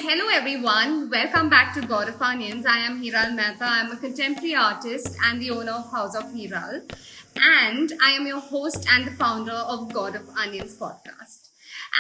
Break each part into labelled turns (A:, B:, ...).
A: Hello everyone, welcome back to God of Onions. I am Hiral Mehta. I am a contemporary artist and the owner of House of Hiral. And I am your host and the founder of God of Onions podcast.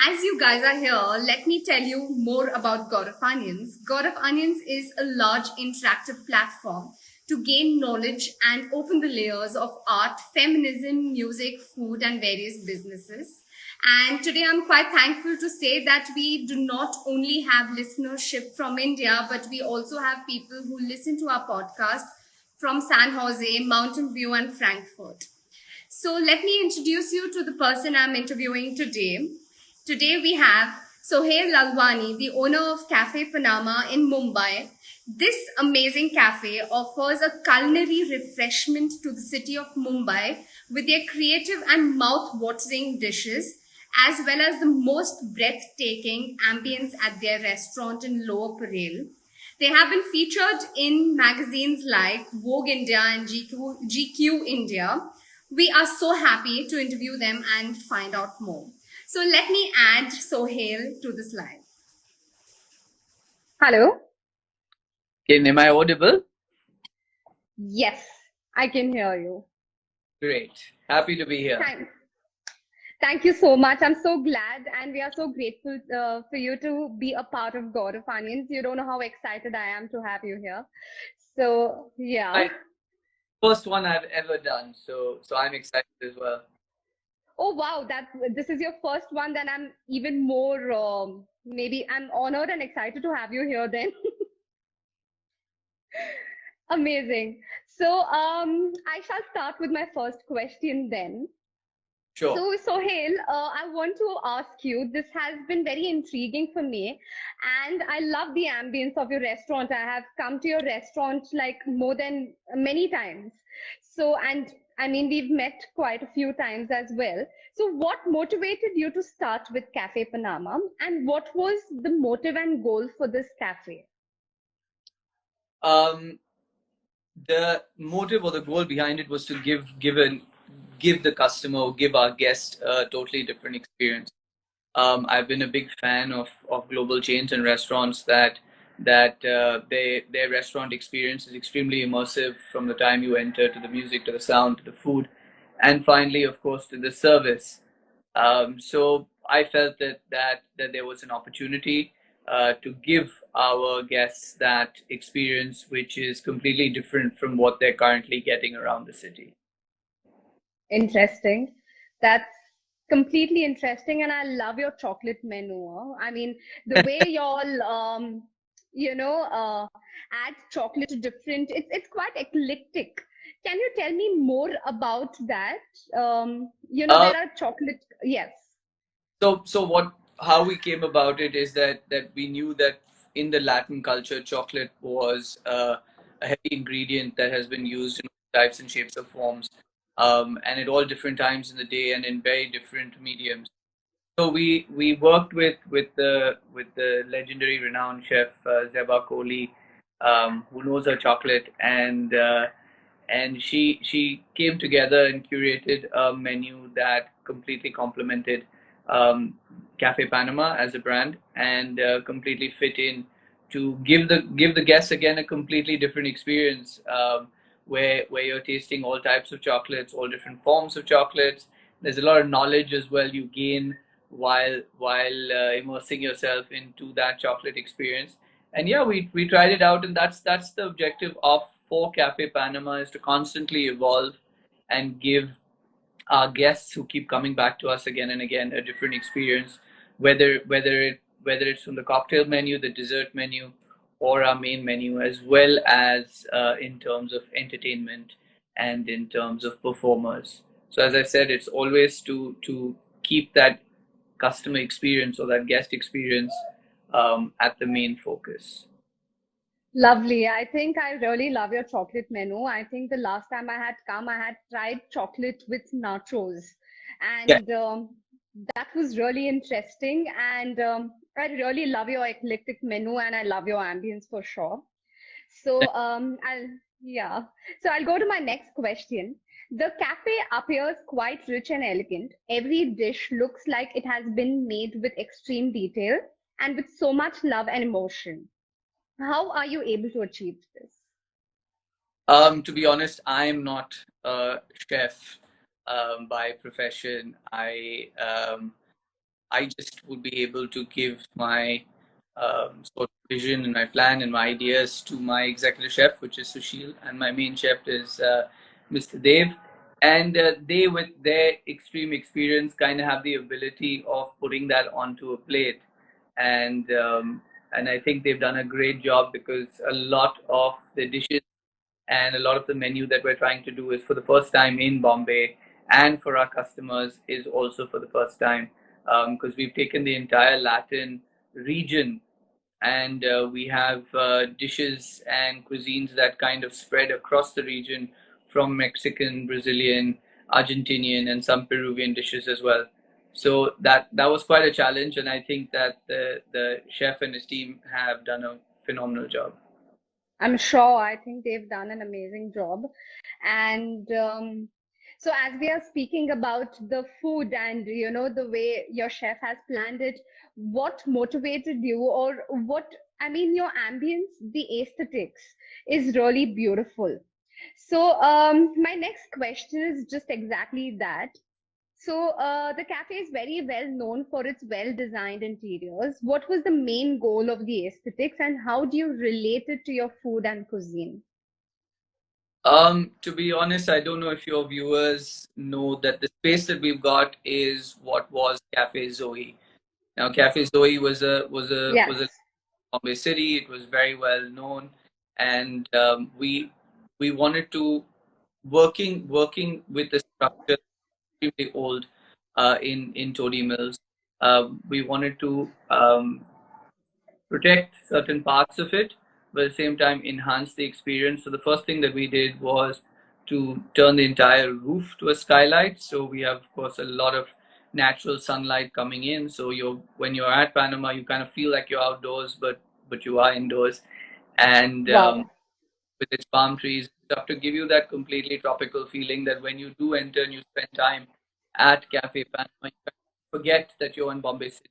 A: As you guys are here, let me tell you more about God of Onions. God of Onions is a large interactive platform to gain knowledge and open the layers of art, feminism, music, food, and various businesses. And today I'm quite thankful to say that we do not only have listenership from India, but we also have people who listen to our podcast from San Jose, Mountain View, and Frankfurt. So let me introduce you to the person I'm interviewing today. Today we have Sohel Lalvani, the owner of Cafe Panama in Mumbai. This amazing cafe offers a culinary refreshment to the city of Mumbai with their creative and mouth-watering dishes, as well as the most breathtaking ambience at their restaurant in Lower Parel. They have been featured in magazines like Vogue India and GQ India. We are so happy to interview them and find out more. So let me add Sohel to this live. Hello.
B: Am I audible?
A: Yes, I can hear you.
B: Great. Happy to be here.
A: Thank you so much. I'm so glad, and we are so grateful for you to be a part of God of Onions. You don't know how excited I am to have you here. So, yeah.
B: First one I've ever done, so I'm excited as well.
A: Oh wow, this is your first one. Then I'm even more. Maybe I'm honored and excited to have you here. Then. Amazing. So, I shall start with my first question then.
B: Sure.
A: So, Sohel, I want to ask you, this has been very intriguing for me, and I love the ambience of your restaurant. I have come to your restaurant like more than many times. So, and I mean, we've met quite a few times as well. So, what motivated you to start with Cafe Panama, and what was the motive and goal for this cafe?
B: The motive or the goal behind it was to give the customer or give our guest a totally different experience. I've been a big fan of global chains and restaurants that their restaurant experience is extremely immersive from the time you enter, to the music, to the sound, to the food, and finally, of course, to the service. So I felt that there was an opportunity to give our guests that experience, which is completely different from what they're currently getting around the city.
A: Interesting. That's completely interesting, and I love your chocolate menu. I mean, the way y'all, add chocolate to different. It's quite eclectic. Can you tell me more about that? There are chocolate. Yes.
B: So how we came about it is that we knew that in the Latin culture, chocolate was a heavy ingredient that has been used in all types and shapes of forms, and at all different times in the day and in very different mediums. So we worked with the legendary renowned chef Zeba Kohli, who knows her chocolate, and she came together and curated a menu that completely complemented um, Cafe Panama as a brand, and completely fit in to give the guests again a completely different experience, where you're tasting all types of chocolates, all different forms of chocolates. There's a lot of knowledge as well you gain while immersing yourself into that chocolate experience. And yeah, we tried it out, and that's the objective of for Cafe Panama, is to constantly evolve and give our guests who keep coming back to us again and again a different experience, whether it's from the cocktail menu, the dessert menu, or our main menu, as well as in terms of entertainment and in terms of performers. So as I said, it's always to keep that customer experience or that guest experience at the main focus.
A: Lovely. I think I really love your chocolate menu. I think the last time I had come, I had tried chocolate with nachos,
B: Yeah.
A: and that was really interesting. And I really love your eclectic menu, and I love your ambience for sure. So yeah. So I'll go to my next question. The cafe appears quite rich and elegant. Every dish looks like it has been made with extreme detail, and with so much love and emotion. How are you able to achieve this?
B: To be honest, I'm not a chef by profession. I just would be able to give my sort of vision and my plan and my ideas to my executive chef, which is Sushil, and my main chef is Mr. Dev. And they, with their extreme experience, kind of have the ability of putting that onto a plate. And and I think they've done a great job because a lot of the dishes and a lot of the menu that we're trying to do is for the first time in Bombay, and for our customers is also for the first time, because we've taken the entire Latin region, and we have dishes and cuisines that kind of spread across the region, from Mexican, Brazilian, Argentinian, and some Peruvian dishes as well. So that was quite a challenge, and I think that the chef and his team have done a phenomenal job.
A: I'm sure. I think they've done an amazing job. And so, as we are speaking about the food and the way your chef has planned it, what motivated you, or what, I mean, your ambience, the aesthetics is really beautiful. So, my next question is just exactly that. So, the cafe is very well known for its well-designed interiors. What was the main goal of the aesthetics, and how do you relate it to your food and cuisine?
B: To be honest, I don't know if your viewers know that the space that we've got is what was Cafe Zoe. Now, Cafe Zoe was a
A: Yes.
B: Bombay city. It was very well known, and we wanted to working with the structure extremely old in Todi Mills. We wanted to protect certain parts of it, but at the same time enhance the experience. So the first thing that we did was to turn the entire roof to a skylight. So we have, of course, a lot of natural sunlight coming in. So when you're at Panama, you kind of feel like you're outdoors, but you are indoors. And
A: Wow.
B: with its palm trees, stuff to give you that completely tropical feeling that when you do enter and you spend time at Cafe Panama, you kind of forget that you're in Bombay City,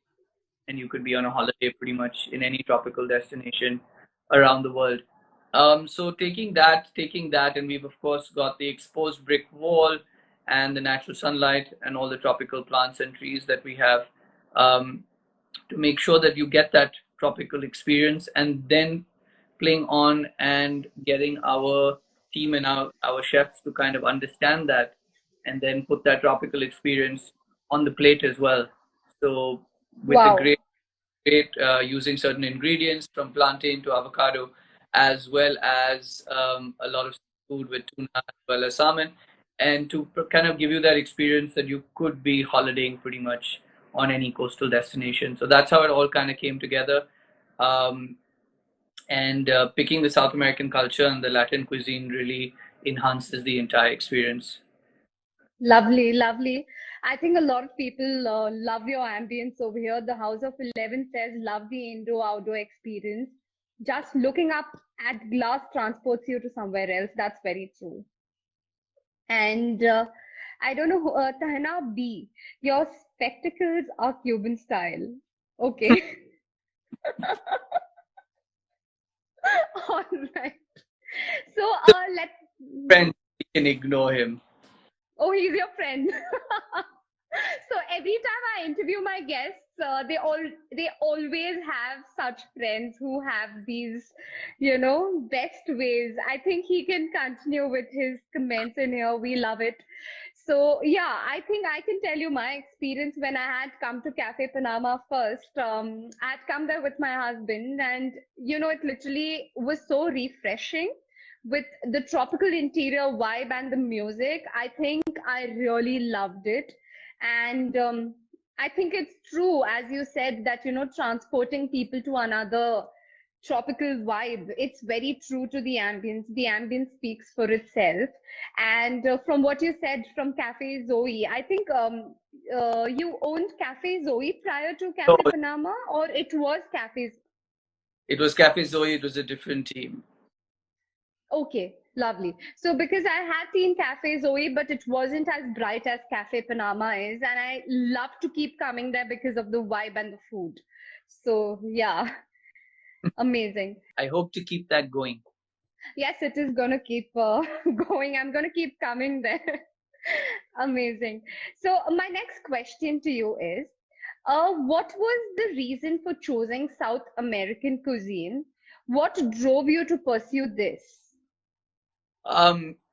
B: and you could be on a holiday pretty much in any tropical destination around the world. So taking that, and we've of course got the exposed brick wall and the natural sunlight and all the tropical plants and trees that we have, um, to make sure that you get that tropical experience, and then playing on and getting our team and our chefs to kind of understand that, and then put that tropical experience on the plate as well. So with the
A: Wow.
B: great using certain ingredients from plantain to avocado, as well as a lot of food with tuna as well as salmon, and to kind of give you that experience that you could be holidaying pretty much on any coastal destination. So that's how it all kind of came together. Um, and picking the South American culture and the Latin cuisine really enhances the entire experience.
A: Lovely, lovely. I think a lot of people love your ambience over here. The House of 11 says, love the indoor-outdoor experience. Just looking up at glass transports you to somewhere else. That's very true. And I don't know, Tahna B, your spectacles are Cuban style. Okay. All right. So
B: So
A: let
B: friends, we can ignore him.
A: oh, he's your friend. So every time I interview my guests, they always have such friends who have these, best ways. I think he can continue with his comments in here. We love it. So yeah, I think I can tell you my experience when I had come to Cafe Panama first. I had come there with my husband, and it literally was so refreshing with the tropical interior vibe and the music. I think I really loved it. And I think it's true, as you said, that, transporting people to another tropical vibe, it's very true to the ambience. The ambience speaks for itself. And from what you said from Cafe Zoe, I think you owned Cafe Zoe prior to
B: So
A: Cafe Panama, or it was Cafe.
B: it was Cafe Zoe. It was a different team.
A: Okay, lovely. So because I had seen Cafe Zoe, but it wasn't as bright as Cafe Panama is, and I love to keep coming there because of the vibe and the food. So yeah, amazing.
B: I hope to keep that going.
A: Yes, it is gonna keep going. I'm gonna keep coming there. Amazing. So my next question to you is, what was the reason for choosing South American cuisine? What drove you to pursue this?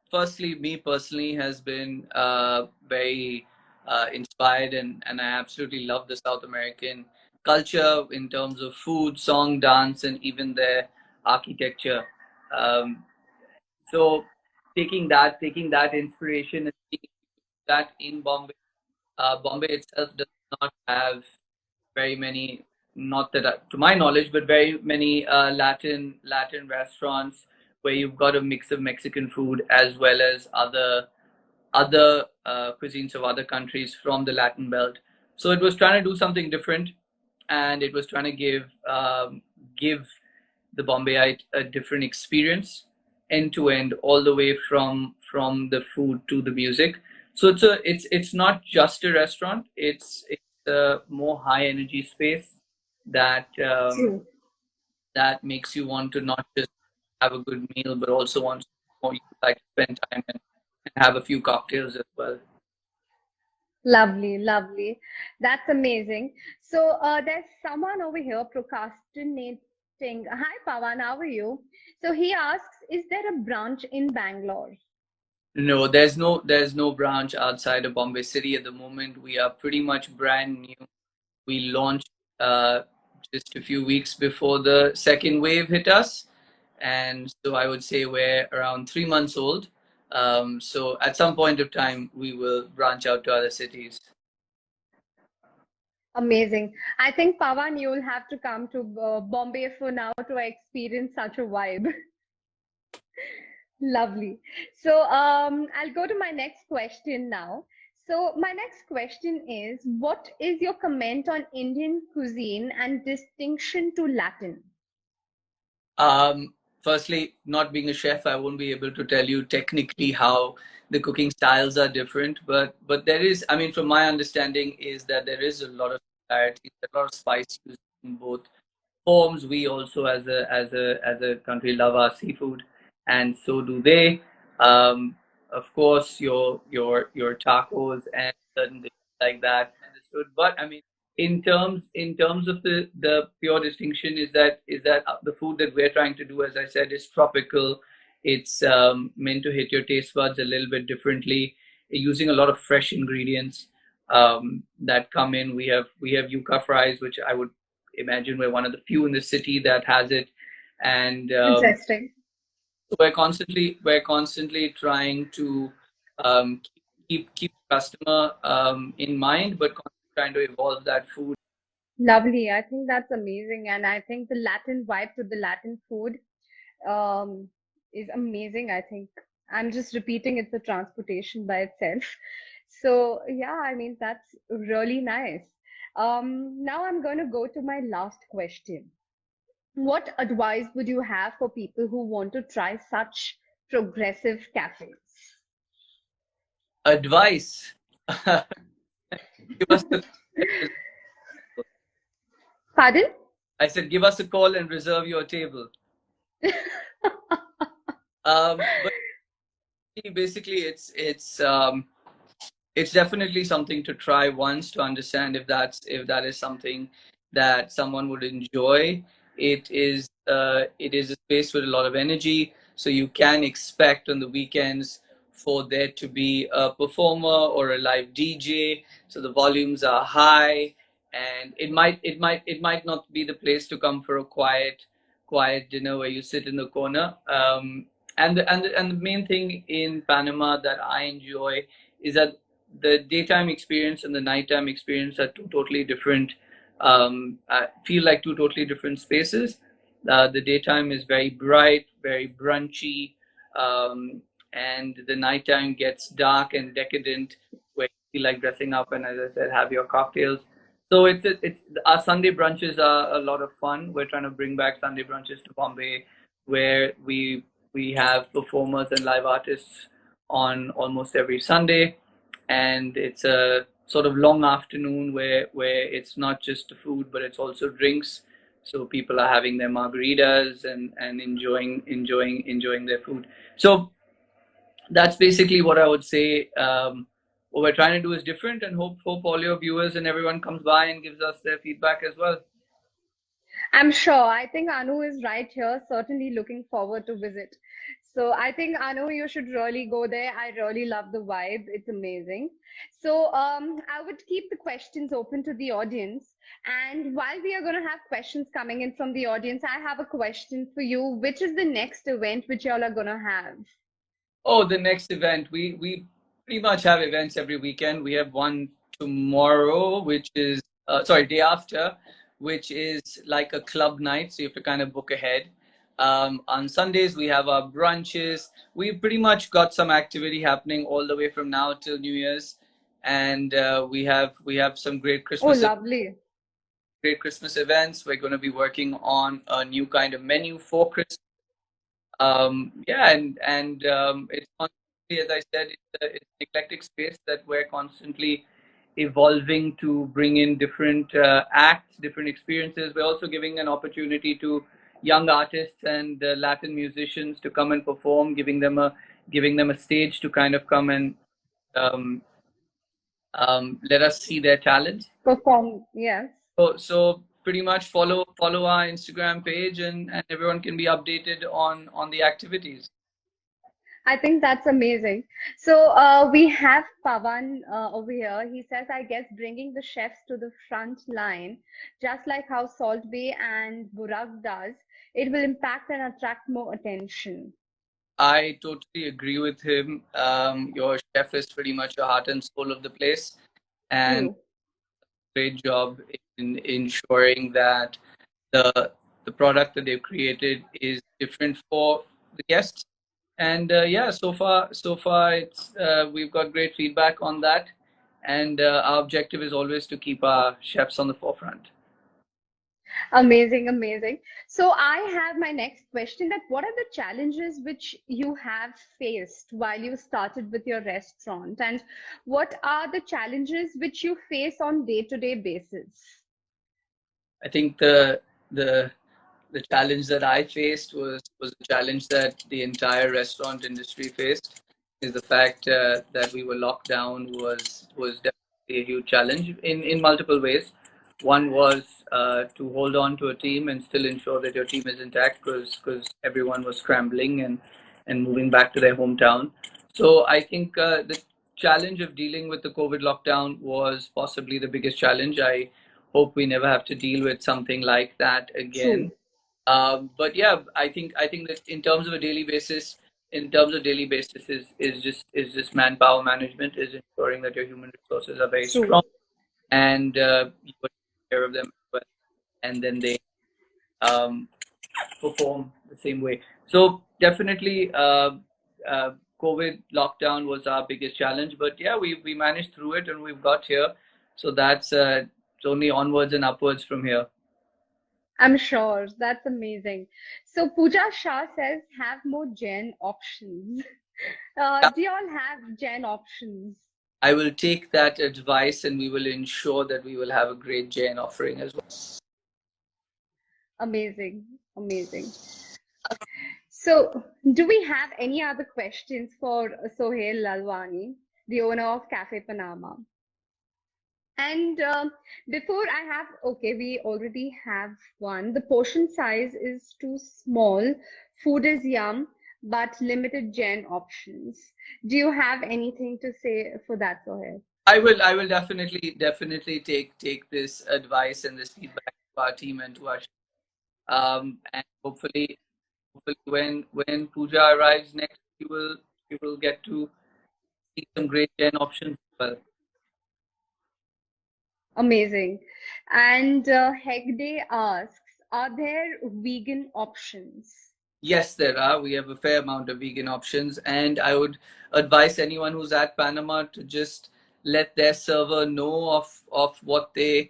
B: Firstly, me personally has been very inspired, and I absolutely love the South American culture in terms of food, song, dance, and even their architecture. Um, so taking that inspiration and seeing that in Bombay, Bombay itself does not have very many, not that to my knowledge, but very many Latin restaurants where you've got a mix of Mexican food as well as other cuisines of other countries from the Latin belt. So it was trying to do something different, and it was trying to give the Bombayite a different experience, end to end, all the way from the food to the music. So it's not just a restaurant. It's a more high energy space that
A: True.
B: that makes you want to not just have a good meal, but also want more you like to spend time and have a few cocktails as well.
A: Lovely, lovely. That's amazing. So there's someone over here procrastinating. Hi, Pawan, how are you? So he asks, is there a branch in Bangalore?
B: No, there's no branch outside of Bombay City at the moment. We are pretty much brand new. We launched uh, just a few weeks before the second wave hit us, and so I would say we're around 3 months old. So at some point of time, we will branch out to other cities.
A: Amazing. I think Pawan, you'll have to come to Bombay for now to experience such a vibe. Lovely. So I'll go to my next question now. So my next question is, what is your comment on Indian cuisine and distinction to Latin?
B: Um, Firstly, not being a chef, I won't be able to tell you technically how the cooking styles are different, but there is, I mean, from my understanding, is that there is a lot of similarities, a lot of spice used in both forms. We also, as a country, love our seafood, and so do they. Of course, your tacos and certain things like that. Understood. But I mean, in terms of the pure distinction, is that the food that we're trying to do, as I said, is tropical. It's meant to hit your taste buds a little bit differently, using a lot of fresh ingredients that come in. We have yuca fries, which I would imagine we're one of the few in the city that has it, and
A: Interesting.
B: we're constantly trying to keep the customer in mind, but constantly trying to evolve that food.
A: Lovely. I think that's amazing. And I think the Latin vibe to the Latin food um, is amazing. I think I'm just repeating it's a transportation by itself. So, yeah, I mean, that's really nice. Now I'm going to go to my last question. What advice would you have for people who want to try such progressive cafes?
B: Advice. Give us the
A: Pardon?
B: I said give us a call and reserve your table. But basically it's definitely something to try once to understand if that is something that someone would enjoy. It is a space with a lot of energy, so you can expect on the weekends for there to be a performer or a live DJ. So the volumes are high, and it might not be the place to come for a quiet dinner where you sit in the corner. And the main thing in Panama that I enjoy is that the daytime experience and the nighttime experience are two totally different. Feel like two totally different spaces. The daytime is very bright, very brunchy, um, and the nighttime gets dark and decadent, where you feel like dressing up and, as I said, have your cocktails. So it's our Sunday brunches are a lot of fun. We're trying to bring back Sunday brunches to Bombay, where we have performers and live artists on almost every Sunday, and sort of long afternoon where it's not just the food but it's also drinks. So people are having their margaritas and enjoying their food. So that's basically what I would say. What we're trying to do is different, and hope all your viewers and everyone comes by and gives us their feedback as well.
A: I'm sure. I think Anu is right here, certainly looking forward to visit. So I think Anu, you should really go there. I really love the vibe. It's amazing. So I would keep the questions open to the audience. And while we are going to have questions coming in from the audience, I have a question for you. Which is the next event which y'all are going to have?
B: Oh, the next event. We pretty much have events every weekend. We have one tomorrow, which is sorry, day after, which is like a club night. So you have to kind of book ahead. On Sundays we have our brunches. We've pretty much got some activity happening all the way from now till New Year's, and we have some
A: Oh, lovely.
B: great Christmas events. We're going to be working on a new kind of menu for Christmas. Yeah, and it's constantly, as I said, it's an eclectic space that we're constantly evolving to bring in different acts, different experiences. We're also giving an opportunity to young artists and Latin musicians to come and perform, giving them a stage to kind of come and um, let us see their talent.
A: Perform, yes.
B: So pretty much follow our Instagram page, and everyone can be updated on the activities.
A: I think that's amazing. So we have Pawan over here. He says, I guess bringing the chefs to the front line, just like how Salt Bay and Burak does, it will impact and attract more attention.
B: I totally agree with him. Your chef is pretty much the heart and soul of the place, and
A: True.
B: great job in ensuring that the the product that they've created is different for the guests. And yeah, so far it's we've got great feedback on that, and our objective is always to keep our chefs on the forefront.
A: Amazing, amazing. So I have my next question that what are the challenges which you have faced while you started with your restaurant, and what are the challenges which you face on day-to-day basis?
B: I think the challenge that I faced was a challenge that the entire restaurant industry faced. Is the fact that we were locked down was definitely a huge challenge in multiple ways. One was to hold on to a team and still ensure that your team is intact because everyone was scrambling and moving back to their hometown. So I think the challenge of dealing with the COVID lockdown was possibly the biggest challenge. I hope we never have to deal with something like that again.
A: True,
B: But yeah, I think that in terms of daily basis is just manpower management, is ensuring that your human resources are very
A: true.
B: strong, and you take care of them as well, and then they um, perform the same way. So definitely, COVID lockdown was our biggest challenge, but yeah, we managed through it and we've got here. So that's it's only onwards and upwards from here.
A: I'm sure that's amazing. So Pooja Shah says have more Gen options. Do y'all have Gen options?
B: I will take that advice and we will ensure that we will have a great Jain offering as well.
A: Amazing, amazing. So, do we have any other questions for Sohel Lalvani, the owner of Cafe Panama? And before I have, okay, we already have one. The portion size is too small. Food is yum, but limited gen options. Do you have anything to say for that, Sohail?
B: I will definitely take this advice and this feedback to our team and to our and hopefully when Pooja arrives next, you will get to see some great Jain options as well.
A: Amazing. And Hegde asks, are there vegan options?
B: Yes, there are. We have a fair amount of vegan options, and I would advise anyone who's at Panama to just let their server know of what their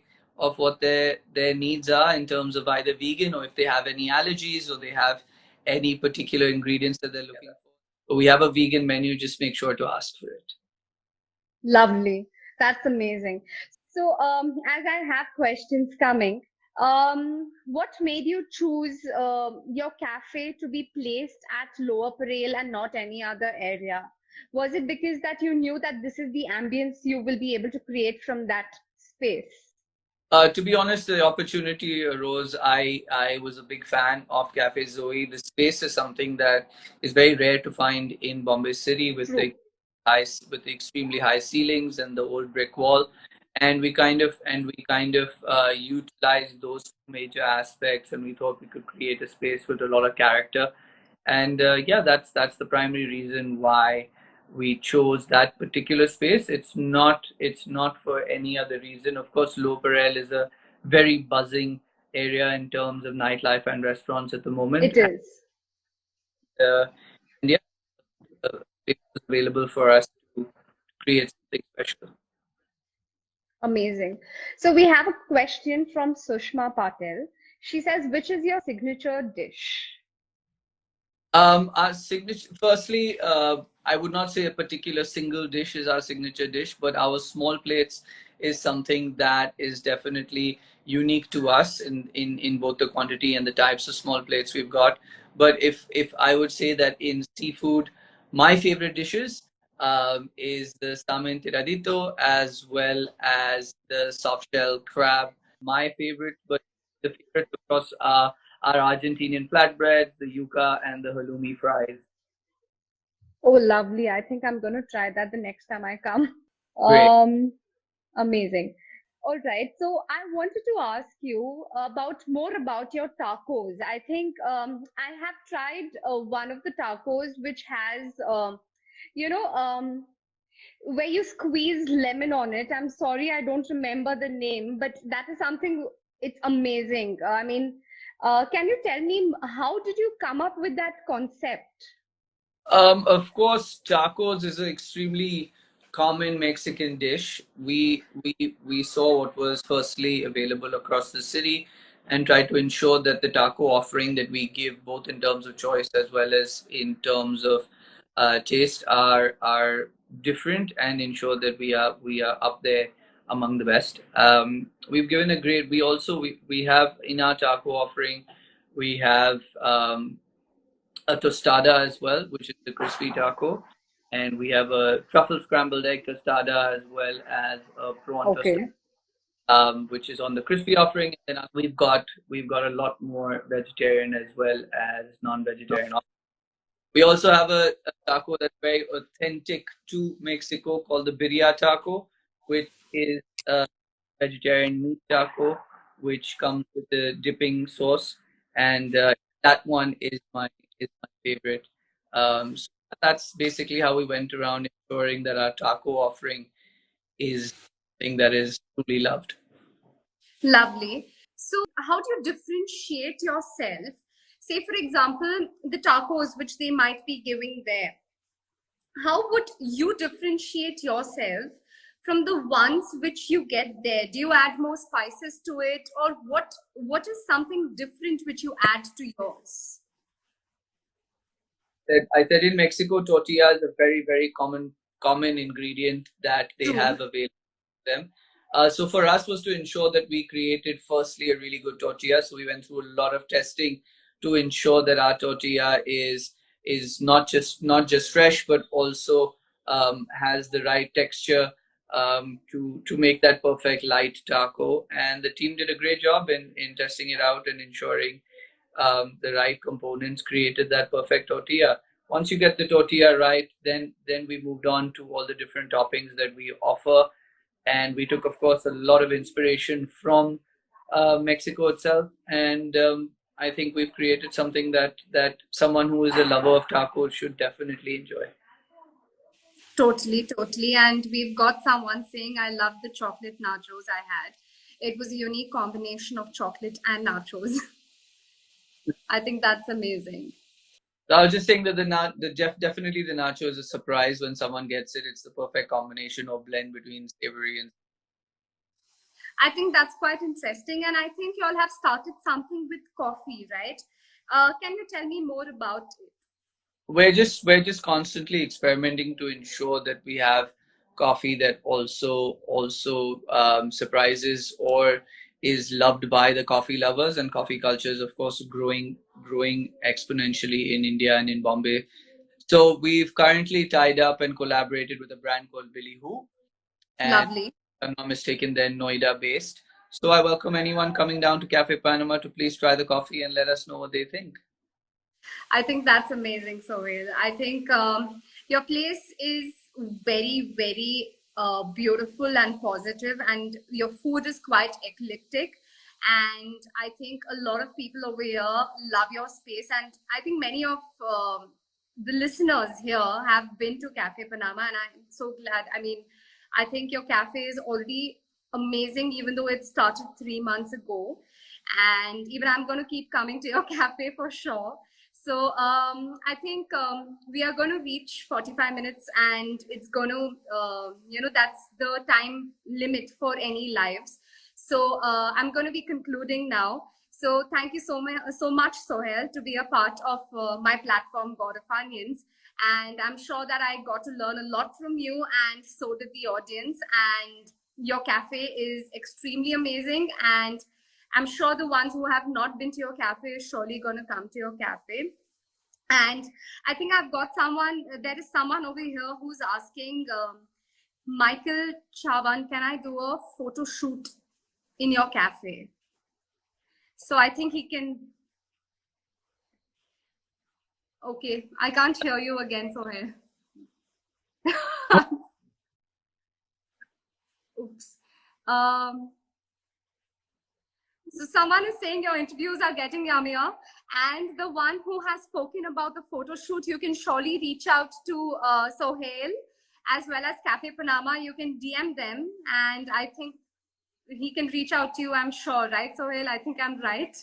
B: needs are in terms of either vegan, or if they have any allergies or they have any particular ingredients that they're looking for. So we have a vegan menu. Just make sure to ask for it.
A: Lovely. That's amazing. So, as I have questions coming, what made you choose your cafe to be placed at Lower Parel and not any other area? Was it because that you knew that this is the ambience you will be able to create from that space?
B: To be honest, the opportunity arose. I was a big fan of Cafe Zoe. The space is something that is very rare to find in Bombay City with
A: True.
B: with the extremely high ceilings and the old brick wall, and we kind of utilized those major aspects, and we thought we could create a space with a lot of character. And yeah, that's the primary reason why we chose that particular space. It's not for any other reason. Of course, Low Parel is a very buzzing area in terms of nightlife and restaurants at the moment.
A: It is.
B: And yeah, it was available for us to create something special.
A: Amazing. So we have a question from Sushma Patel. She says, which is your signature dish?
B: Our signature, firstly, I would not say a particular single dish is our signature dish, but our small plates is something that is definitely unique to us in both the quantity and the types of small plates we've got. But if I would say that in seafood, my favorite dishes is the salmon tiradito as well as the soft shell crab. My favorite, but the favorite across our Argentinian flatbreads, the yuca, and the halloumi fries.
A: Oh, lovely. I think I'm going to try that the next time I come.
B: Great.
A: Amazing. All right. So I wanted to ask you about more about your tacos. I think I have tried one of the tacos which has, you know, where you squeeze lemon on it. I'm sorry, I don't remember the name, but that is something, it's amazing. I mean, can you tell me how did you come up with that concept?
B: Of course, tacos is an extremely common Mexican dish. We saw what was firstly available across the city and tried to ensure that the taco offering that we give, both in terms of choice as well as in terms of taste, are different and ensure that we are up there among the best. We've given a great. We have in our taco offering, we have a tostada as well, which is the crispy taco, and we have a truffle scrambled egg tostada as well as a prawn tostada,
A: Okay.
B: which is on the crispy offering. And then we've got a lot more vegetarian as well as non-vegetarian. We also have a taco that's very authentic to Mexico called the birria taco, which is a vegetarian meat taco, which comes with the dipping sauce, and that one is my favorite. So that's basically how we went around ensuring that our taco offering is something that is truly loved.
A: Lovely. So, how do you differentiate yourself? Say, for example, the tacos which they might be giving there. How would you differentiate yourself from the ones which you get there? Do you add more spices to it, or what is something different which you add to yours?
B: I said in Mexico, tortilla is a very very common ingredient that they
A: True.
B: have available them. So for us was to ensure that we created firstly a really good tortilla. So we went through a lot of testing to ensure that our tortilla is not just fresh, but also has the right texture to make that perfect light taco. And the team did a great job in testing it out and ensuring the right components created that perfect tortilla. Once you get the tortilla right, then we moved on to all the different toppings that we offer, and we took, of course, a lot of inspiration from Mexico itself. And I think we've created something that someone who is a lover of tacos should definitely enjoy.
A: Totally, totally. And we've got someone saying, I love the chocolate nachos I had. It was a unique combination of chocolate and nachos. I think that's amazing.
B: I was just saying that definitely the nacho is a surprise when someone gets it. It's the perfect combination or blend between savory and.
A: I think that's quite interesting. And I think you all have started something with coffee, right? Can you tell me more about it?
B: We're just constantly experimenting to ensure that we have coffee that also surprises or is loved by the coffee lovers, and coffee culture is of course growing exponentially in India and in Bombay. So we've currently tied up and collaborated with a brand called Billy Who, and
A: Lovely.
B: if I'm not mistaken, they're Noida based. So I welcome anyone coming down to Cafe Panama to please try the coffee and let us know what they think.
A: I think that's amazing, Sohel. I think your place is very, very beautiful and positive, and your food is quite eclectic. And I think a lot of people over here love your space, and I think many of the listeners here have been to Cafe Panama, and I'm so glad. I mean, I think your cafe is already amazing, even though it started 3 months ago. And even I'm going to keep coming to your cafe for sure. So I think we are going to reach 45 minutes, and it's going to, that's the time limit for any lives. So I'm going to be concluding now. So thank you so much, Sohel, to be a part of my platform, God of Onions. And I'm sure that I got to learn a lot from you, and so did the audience. And your cafe is extremely amazing. And I'm sure the ones who have not been to your cafe is surely going to come to your cafe. And I think I've got there is someone over here who's asking, Michael Chavan, can I do a photo shoot in your cafe? So I think he can. Okay, I can't hear you again, Sohel. Oops. Um, So someone is saying your interviews are getting yummier, and the one who has spoken about the photo shoot, you can surely reach out to Sohel as well as Cafe Panama. You can DM them, and I think he can reach out to you. I'm sure, right, Sohel? I think I'm right.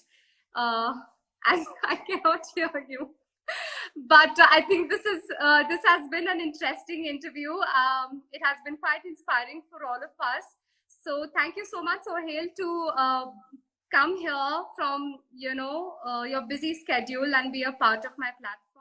A: As I cannot hear you. But I think this has been an interesting interview. It has been quite inspiring for all of us. So thank you so much, Sohel, to come here from your busy schedule and be a part of my platform.